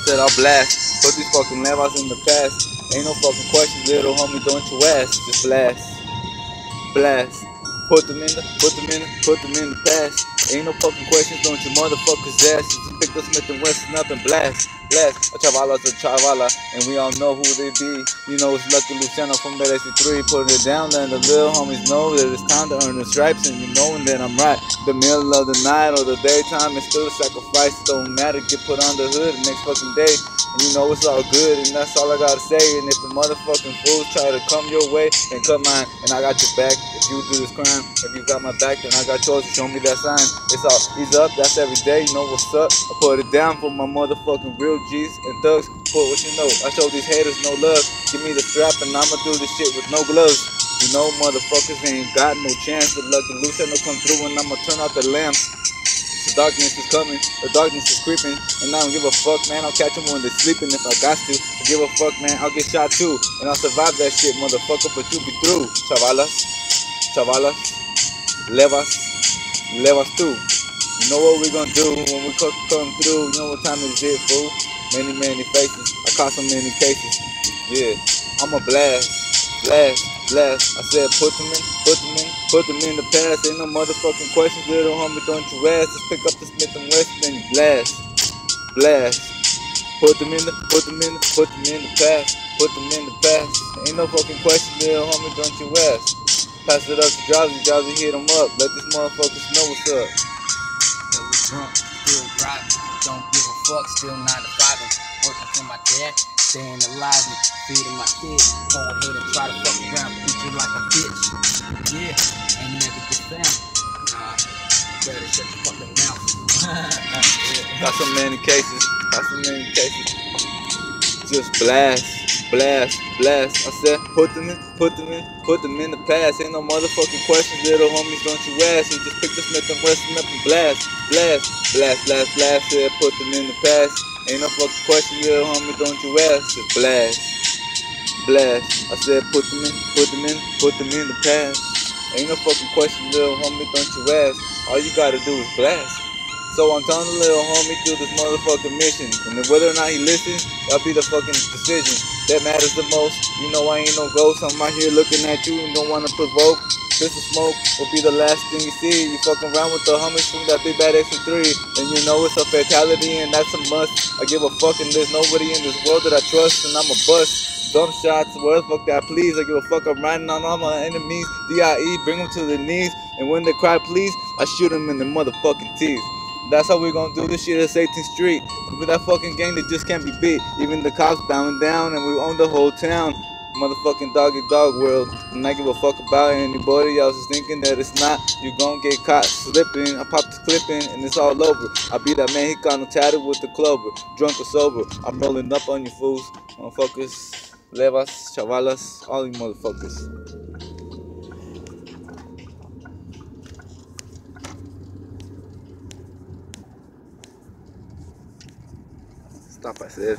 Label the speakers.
Speaker 1: said I'll blast. Put these fucking levels in the past. Ain't no fucking questions, little homie, don't you ask. Just blast. Blast. Put them in the past. Ain't no fucking questions, don't you motherfuckers ask. Just pick the Smith and Wesson up and blast. Blast. A Chavala's a Chavala, and we all know who they be. You know it's Lucky Luciano from that 83. Putting it down, and the little homies know that it's time to earn the stripes, and you knowing that I'm right. The middle of the night or the daytime is still a sacrifice. Don't matter, get put on the hood the next fucking day. And you know it's all good, and that's all I gotta say. And if the motherfucking fools try to come your way, then come mine, and I got your back. If you do this crime, if you got my back, then I got yours. Show me that sign. It's all ease up, that's every day. You know what's up. I put it down for my motherfucking real G's and thugs. Put what you know. I show these haters no love. Give me the strap, and I'ma do this shit with no gloves. You know motherfuckers ain't got no chance. The Lucky Luciano come through, and I'ma turn out the lamps. The darkness is coming, the darkness is creeping, and I don't give a fuck, man. I'll catch them when they're sleeping if I got to. I give a fuck, man. I'll get shot too, and I'll survive that shit, motherfucker. But you be through, chavalas, chavalas, levas too. You know what we gonna do when we come through? You know what time is it, fool? Many faces. I caught so many cases. Yeah, I'm a blast. I said put them in the past. Ain't no motherfucking questions, little homie, don't you ask. Just pick up the Smith and Wesson and you blast. Put them in the past. Put them in the past. Ain't no fucking questions, little homie, don't you ask. Pass it up to Drowsy, hit him up. Let these motherfuckers know what's up.
Speaker 2: Still drunk, still driving, don't give a fuck, still 9 to 5 and working for my dad, staying alive and feeding my kids. Go ahead and try to fuck around, beat you like a bitch. Yeah, ain't never get found. Nah, better shut your fucking mouth.
Speaker 1: Got so many cases. Just blast. I said put them in the past. Ain't no motherfucking questions, little homies, don't you ask. You just pick the Smith and Wesson up and blast. Said put them in the past. Ain't no fucking questions, little homie, don't you ask. Just blast. I said put them in the past. Ain't no fucking questions, little homie, don't you ask. All you gotta do is blast. So I'm telling the little homie do this motherfucking mission, and then whether or not he listens, that'll be the fucking decision that matters the most. You know I ain't no ghost, I'm out here looking at you and don't wanna provoke. This smoke will be the last thing you see. You fucking around with the homies from that big bad X3, and you know it's a fatality and that's a must. I give a fuck and there's nobody in this world that I trust, and I'm a bust. Dump shots, where the fuck that please. I give a fuck, I'm riding on all my enemies. DIE, bring them to their knees, and when they cry please, I shoot them in the motherfucking teeth. That's how we gonna do this shit at 18th Street. With that fucking gang that just can't be beat. Even the cops bowing down and we own the whole town. Motherfucking dog world. And I give a fuck about anybody else is thinking that it's not. You gon' get caught slipping. I pop the clipping and it's all over. I be that Mexicano tatted with the clover. Drunk or sober, I'm rolling up on you fools. Motherfuckers, levas, chavalas, all you motherfuckers. Stop, I said.